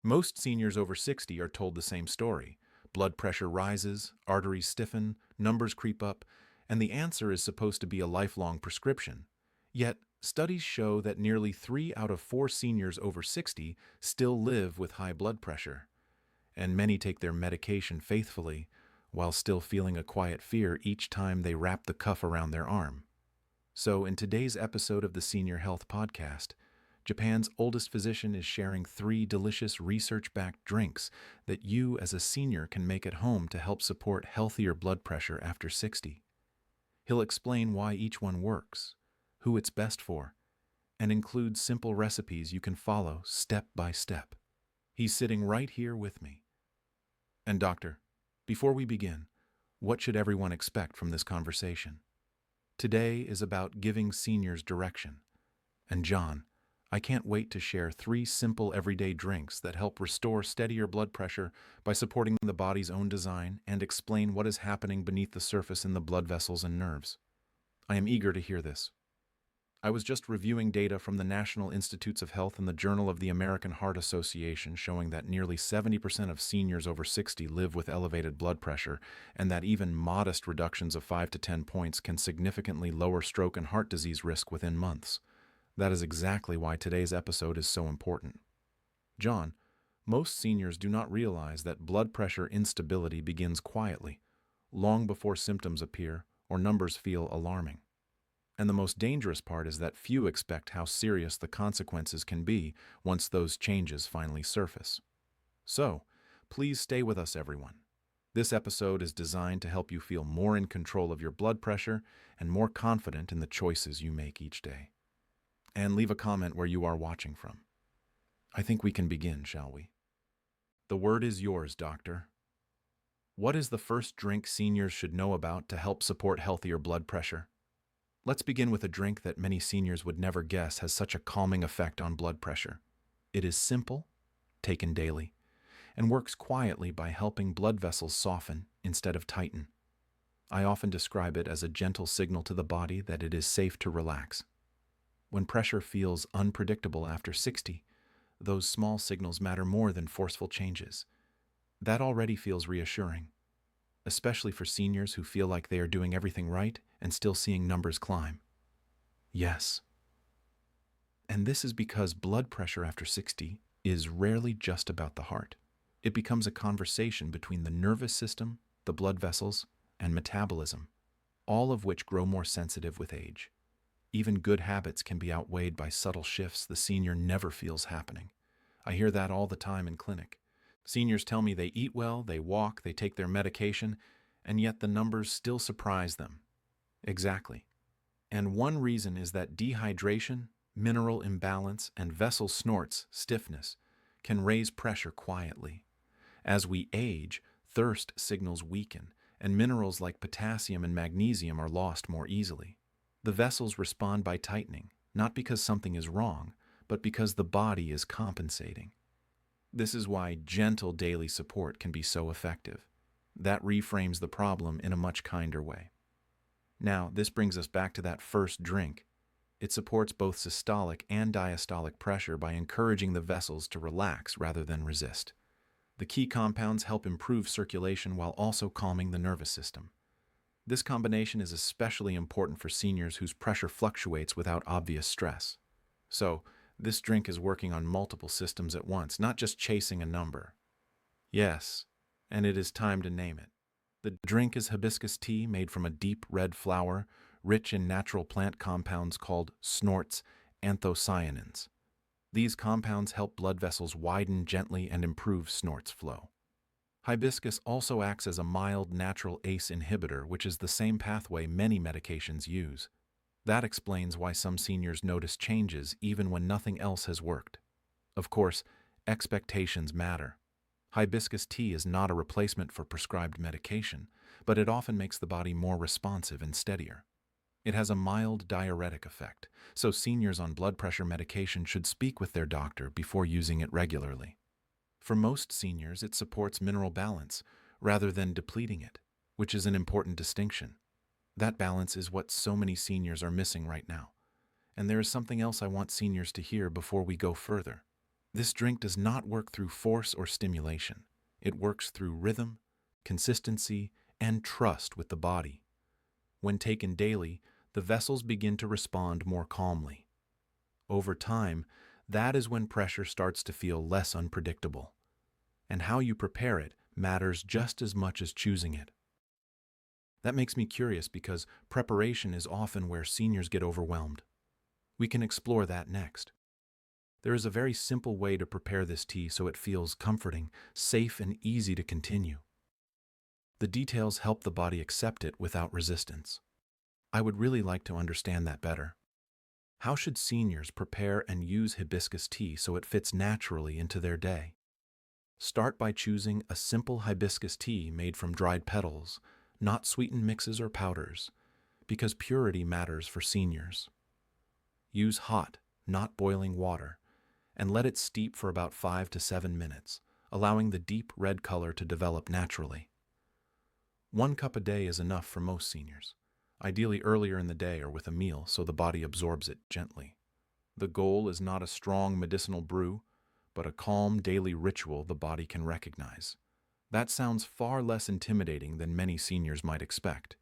Most seniors over 60 are told the same story. Blood pressure rises, arteries stiffen, numbers creep up, and the answer is supposed to be a lifelong prescription. Yet, studies show that nearly 3 out of 4 seniors over 60 still live with high blood pressure, and many take their medication faithfully while still feeling a quiet fear each time they wrap the cuff around their arm. So, in today's episode of the Senior Health Podcast, Japan's oldest physician is sharing 3 delicious research-backed drinks that you as a senior can make at home to help support healthier blood pressure after 60. He'll explain why each one works, who it's best for, and include simple recipes you can follow step by step. He's sitting right here with me. And doctor, before we begin, what should everyone expect from this conversation? Today is about giving seniors direction. And John, I can't wait to share 3 simple everyday drinks that help restore steadier blood pressure by supporting the body's own design and explain what is happening beneath the surface in the blood vessels and nerves. I am eager to hear this. I was just reviewing data from the National Institutes of Health and the Journal of the American Heart Association showing that nearly 70% of seniors over 60 live with elevated blood pressure, and that even modest reductions of 5 to 10 points can significantly lower stroke and heart disease risk within months. That is exactly why today's episode is so important. John, most seniors do not realize that blood pressure instability begins quietly, long before symptoms appear or numbers feel alarming. And the most dangerous part is that few expect how serious the consequences can be once those changes finally surface. So, please stay with us, everyone. This episode is designed to help you feel more in control of your blood pressure and more confident in the choices you make each day. And leave a comment where you are watching from. I think we can begin, shall we? The word is yours, doctor. What is the first drink seniors should know about to help support healthier blood pressure? Let's begin with a drink that many seniors would never guess has such a calming effect on blood pressure. It is simple, taken daily, and works quietly by helping blood vessels soften instead of tighten. I often describe it as a gentle signal to the body that it is safe to relax. When pressure feels unpredictable after 60, those small signals matter more than forceful changes. That already feels reassuring, especially for seniors who feel like they are doing everything right and still seeing numbers climb. Yes. And this is because blood pressure after 60 is rarely just about the heart. It becomes a conversation between the nervous system, the blood vessels, and metabolism, all of which grow more sensitive with age. Even good habits can be outweighed by subtle shifts the senior never feels happening. I hear that all the time in clinic. Seniors tell me they eat well, they walk, they take their medication, and yet the numbers still surprise them. Exactly. And one reason is that dehydration, mineral imbalance, and vessel snorts, stiffness, can raise pressure quietly. As we age, thirst signals weaken, and minerals like potassium and magnesium are lost more easily. The vessels respond by tightening, not because something is wrong, but because the body is compensating. This is why gentle daily support can be so effective. That reframes the problem in a much kinder way. Now, this brings us back to that first drink. It supports both systolic and diastolic pressure by encouraging the vessels to relax rather than resist. The key compounds help improve circulation while also calming the nervous system. This combination is especially important for seniors whose pressure fluctuates without obvious stress. So, this drink is working on multiple systems at once, not just chasing a number. Yes, and it is time to name it. The drink is hibiscus tea made from a deep red flower, rich in natural plant compounds called snorts anthocyanins. These compounds help blood vessels widen gently and improve snorts flow. Hibiscus also acts as a mild natural ACE inhibitor, which is the same pathway many medications use. That explains why some seniors notice changes even when nothing else has worked. Of course, expectations matter. Hibiscus tea is not a replacement for prescribed medication, but it often makes the body more responsive and steadier. It has a mild diuretic effect, so seniors on blood pressure medication should speak with their doctor before using it regularly. For most seniors, it supports mineral balance rather than depleting it, which is an important distinction. That balance is what so many seniors are missing right now. And there is something else I want seniors to hear before we go further. This drink does not work through force or stimulation. It works through rhythm, consistency, and trust with the body. When taken daily, the vessels begin to respond more calmly. Over time, that is when pressure starts to feel less unpredictable. And how you prepare it matters just as much as choosing it. That makes me curious because preparation is often where seniors get overwhelmed. We can explore that next. There is a very simple way to prepare this tea so it feels comforting, safe, and easy to continue. The details help the body accept it without resistance. I would really like to understand that better. How should seniors prepare and use hibiscus tea so it fits naturally into their day? Start by choosing a simple hibiscus tea made from dried petals, not sweetened mixes or powders, because purity matters for seniors. Use hot, not boiling water, and let it steep for about 5 to 7 minutes, allowing the deep red color to develop naturally. 1 cup a day is enough for most seniors, ideally earlier in the day or with a meal so the body absorbs it gently. The goal is not a strong medicinal brew, but a calm daily ritual the body can recognize. That sounds far less intimidating than many seniors might expect.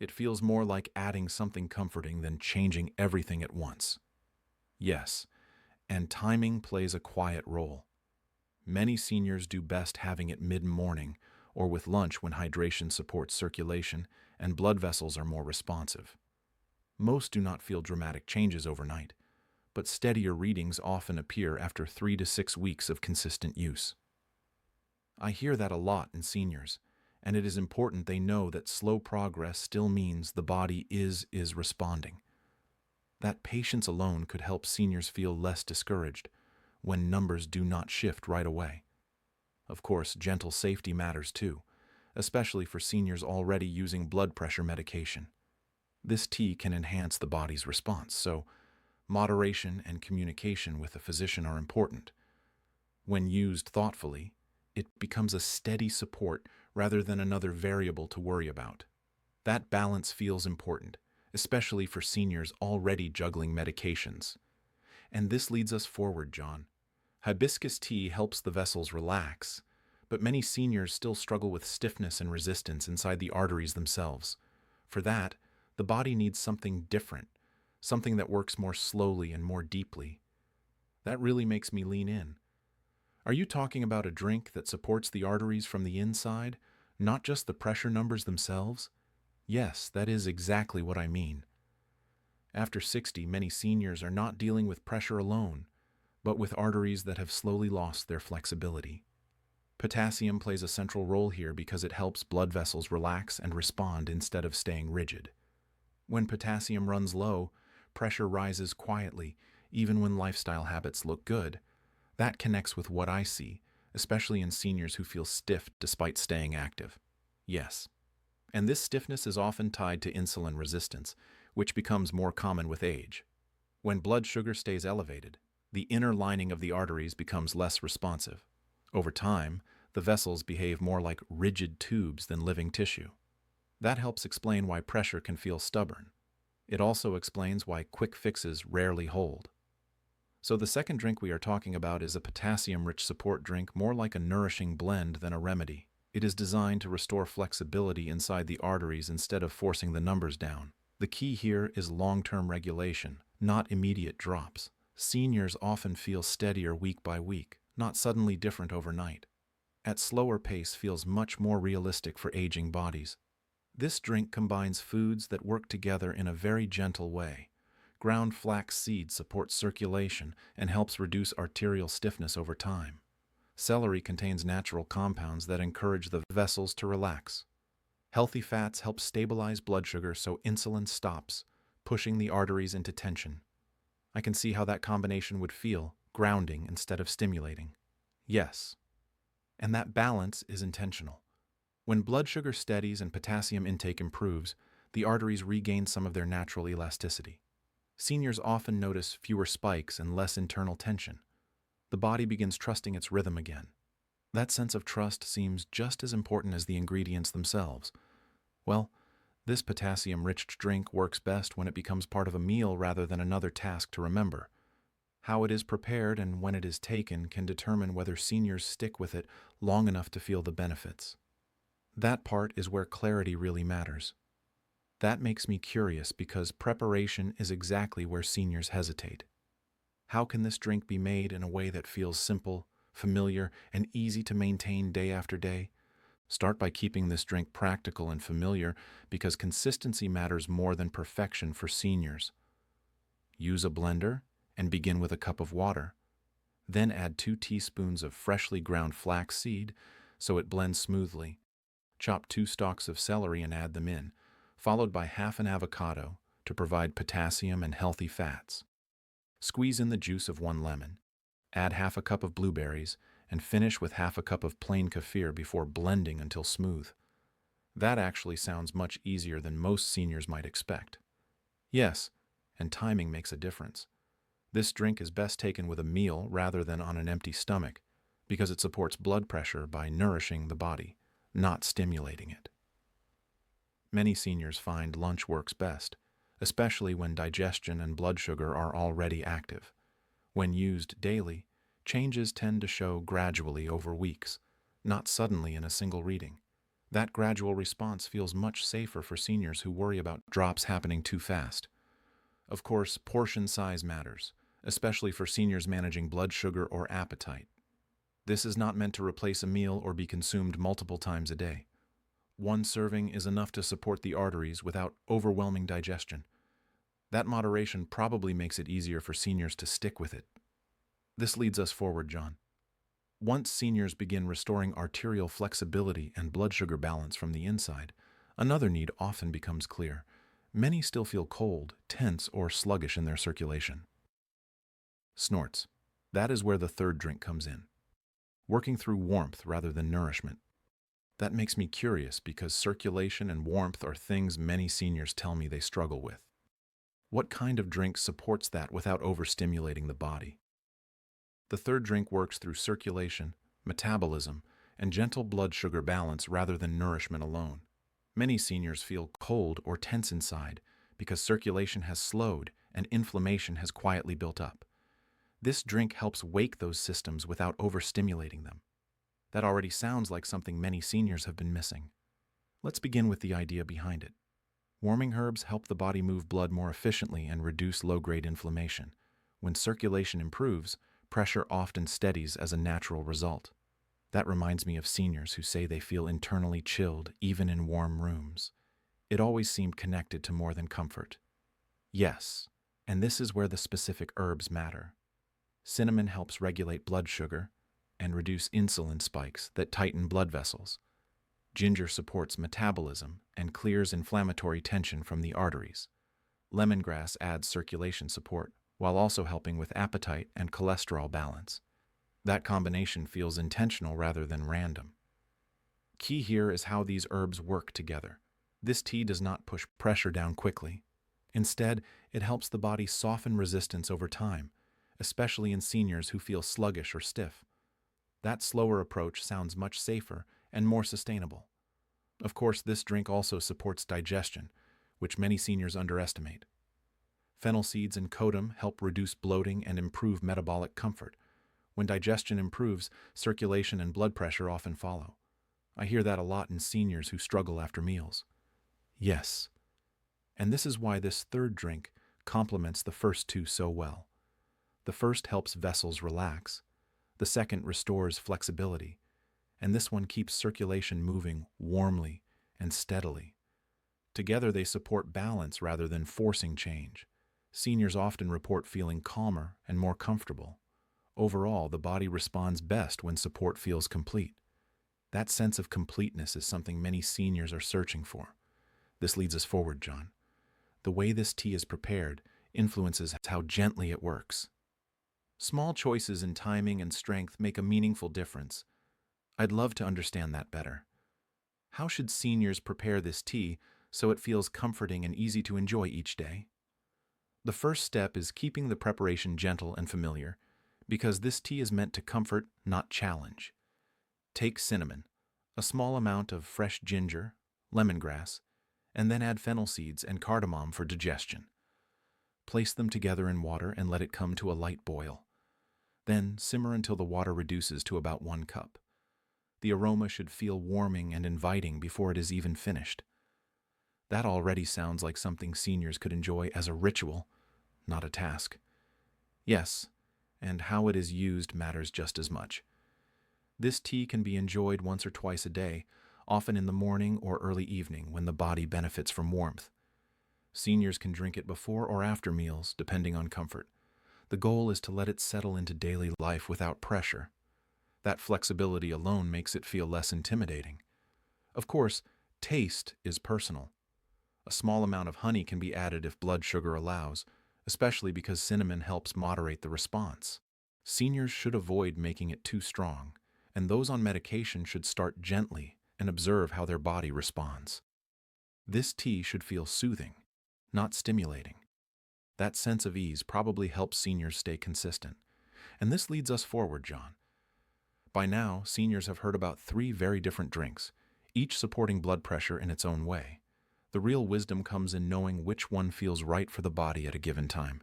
It feels more like adding something comforting than changing everything at once. Yes, and timing plays a quiet role. Many seniors do best having it mid-morning or with lunch when hydration supports circulation and blood vessels are more responsive. Most do not feel dramatic changes overnight, but steadier readings often appear after 3 to 6 weeks of consistent use. I hear that a lot in seniors, and it is important they know that slow progress still means the body is responding. That patience alone could help seniors feel less discouraged when numbers do not shift right away. Of course, gentle safety matters too, especially for seniors already using blood pressure medication. This tea can enhance the body's response, so moderation and communication with a physician are important. When used thoughtfully, it becomes a steady support rather than another variable to worry about. That balance feels important, especially for seniors already juggling medications. And this leads us forward, John. Hibiscus tea helps the vessels relax, but many seniors still struggle with stiffness and resistance inside the arteries themselves. For that, the body needs something different, something that works more slowly and more deeply. That really makes me lean in. Are you talking about a drink that supports the arteries from the inside, not just the pressure numbers themselves? Yes, that is exactly what I mean. After 60, many seniors are not dealing with pressure alone, but with arteries that have slowly lost their flexibility. Potassium plays a central role here because it helps blood vessels relax and respond instead of staying rigid. When potassium runs low, pressure rises quietly, even when lifestyle habits look good. That connects with what I see, especially in seniors who feel stiff despite staying active. Yes. And this stiffness is often tied to insulin resistance, which becomes more common with age. When blood sugar stays elevated, the inner lining of the arteries becomes less responsive. Over time, the vessels behave more like rigid tubes than living tissue. That helps explain why pressure can feel stubborn. It also explains why quick fixes rarely hold. So the second drink we are talking about is a potassium-rich support drink, more like a nourishing blend than a remedy. It is designed to restore flexibility inside the arteries instead of forcing the numbers down. The key here is long-term regulation, not immediate drops. Seniors often feel steadier week by week, not suddenly different overnight. At slower pace feels much more realistic for aging bodies. This drink combines foods that work together in a very gentle way. Ground flax seed supports circulation and helps reduce arterial stiffness over time. Celery contains natural compounds that encourage the vessels to relax. Healthy fats help stabilize blood sugar so insulin stops, pushing the arteries into tension. I can see how that combination would feel, grounding instead of stimulating. Yes, and that balance is intentional. When blood sugar steadies and potassium intake improves, the arteries regain some of their natural elasticity. Seniors often notice fewer spikes and less internal tension. The body begins trusting its rhythm again. That sense of trust seems just as important as the ingredients themselves. Well, this potassium-rich drink works best when it becomes part of a meal rather than another task to remember. How it is prepared and when it is taken can determine whether seniors stick with it long enough to feel the benefits. That part is where clarity really matters. That makes me curious because preparation is exactly where seniors hesitate. How can this drink be made in a way that feels simple, familiar, and easy to maintain day after day? Start by keeping this drink practical and familiar because consistency matters more than perfection for seniors. Use a blender and begin with a cup of water. Then add 2 teaspoons of freshly ground flax seed so it blends smoothly. Chop 2 stalks of celery and add them in, followed by half an avocado to provide potassium and healthy fats. Squeeze in the juice of 1 lemon. Add half a cup of blueberries and finish with half a cup of plain kefir before blending until smooth. That actually sounds much easier than most seniors might expect. Yes, and timing makes a difference. This drink is best taken with a meal rather than on an empty stomach because it supports blood pressure by nourishing the body, not stimulating it. Many seniors find lunch works best, especially when digestion and blood sugar are already active. When used daily, changes tend to show gradually over weeks, not suddenly in a single reading. That gradual response feels much safer for seniors who worry about drops happening too fast. Of course, portion size matters, especially for seniors managing blood sugar or appetite. This is not meant to replace a meal or be consumed multiple times a day. 1 serving is enough to support the arteries without overwhelming digestion. That moderation probably makes it easier for seniors to stick with it. This leads us forward, John. Once seniors begin restoring arterial flexibility and blood sugar balance from the inside, another need often becomes clear. Many still feel cold, tense, or sluggish in their circulation. Snorts. That is where the third drink comes in. Working through warmth rather than nourishment. That makes me curious because circulation and warmth are things many seniors tell me they struggle with. What kind of drink supports that without overstimulating the body? The third drink works through circulation, metabolism, and gentle blood sugar balance rather than nourishment alone. Many seniors feel cold or tense inside because circulation has slowed and inflammation has quietly built up. This drink helps wake those systems without overstimulating them. That already sounds like something many seniors have been missing. Let's begin with the idea behind it. Warming herbs help the body move blood more efficiently and reduce low-grade inflammation. When circulation improves, pressure often steadies as a natural result. That reminds me of seniors who say they feel internally chilled even in warm rooms. It always seemed connected to more than comfort. Yes, and this is where the specific herbs matter. Cinnamon helps regulate blood sugar and reduce insulin spikes that tighten blood vessels. Ginger supports metabolism and clears inflammatory tension from the arteries. Lemongrass adds circulation support while also helping with appetite and cholesterol balance. That combination feels intentional rather than random. Key here is how these herbs work together. This tea does not push pressure down quickly. Instead, it helps the body soften resistance over time, especially in seniors who feel sluggish or stiff. That slower approach sounds much safer and more sustainable. Of course, this drink also supports digestion, which many seniors underestimate. Fennel seeds and codum help reduce bloating and improve metabolic comfort. When digestion improves, circulation and blood pressure often follow. I hear that a lot in seniors who struggle after meals. Yes, and this is why this third drink complements the first 2 so well. The first helps vessels relax, the second restores flexibility, and this one keeps circulation moving warmly and steadily. Together they support balance rather than forcing change. Seniors often report feeling calmer and more comfortable. Overall, the body responds best when support feels complete. That sense of completeness is something many seniors are searching for. This leads us forward, John. The way this tea is prepared influences how gently it works. Small choices in timing and strength make a meaningful difference. I'd love to understand that better. How should seniors prepare this tea so it feels comforting and easy to enjoy each day? The first step is keeping the preparation gentle and familiar, because this tea is meant to comfort, not challenge. Take cinnamon, a small amount of fresh ginger, lemongrass, and then add fennel seeds and cardamom for digestion. Place them together in water and let it come to a light boil. Then simmer until the water reduces to about 1 cup. The aroma should feel warming and inviting before it is even finished. That already sounds like something seniors could enjoy as a ritual, not a task. Yes, and how it is used matters just as much. This tea can be enjoyed once or twice a day, often in the morning or early evening when the body benefits from warmth. Seniors can drink it before or after meals, depending on comfort. The goal is to let it settle into daily life without pressure. That flexibility alone makes it feel less intimidating. Of course, taste is personal. A small amount of honey can be added if blood sugar allows, especially because cinnamon helps moderate the response. Seniors should avoid making it too strong, and those on medication should start gently and observe how their body responds. This tea should feel soothing, not stimulating. That sense of ease probably helps seniors stay consistent. And this leads us forward, John. By now, seniors have heard about 3 very different drinks, each supporting blood pressure in its own way. The real wisdom comes in knowing which one feels right for the body at a given time.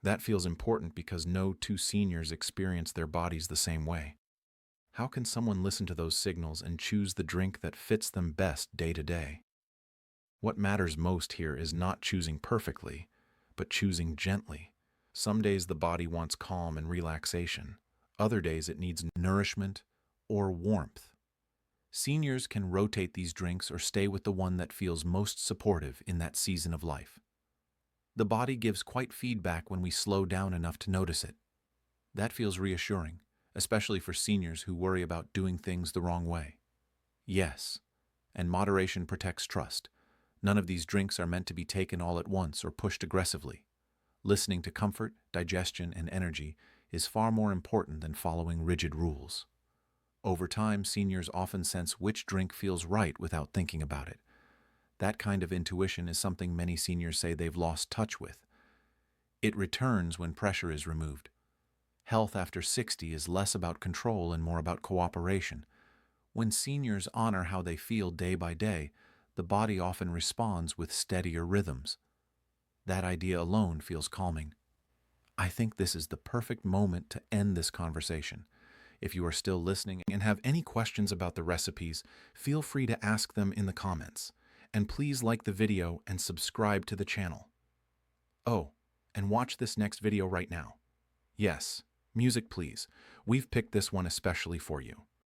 That feels important because no 2 seniors experience their bodies the same way. How can someone listen to those signals and choose the drink that fits them best day to day? What matters most here is not choosing perfectly, but choosing gently. Some days the body wants calm and relaxation. Other days it needs nourishment or warmth. Seniors can rotate these drinks or stay with the one that feels most supportive in that season of life. The body gives quite feedback when we slow down enough to notice it. That feels reassuring, especially for seniors who worry about doing things the wrong way. Yes, and moderation protects trust. None of these drinks are meant to be taken all at once or pushed aggressively. Listening to comfort, digestion, and energy is far more important than following rigid rules. Over time, seniors often sense which drink feels right without thinking about it. That kind of intuition is something many seniors say they've lost touch with. It returns when pressure is removed. Health after 60 is less about control and more about cooperation. When seniors honor how they feel day by day, the body often responds with steadier rhythms. That idea alone feels calming. I think this is the perfect moment to end this conversation. If you are still listening and have any questions about the recipes, feel free to ask them in the comments. And please like the video and subscribe to the channel. Oh, and watch this next video right now. Yes, music please. We've picked this one especially for you.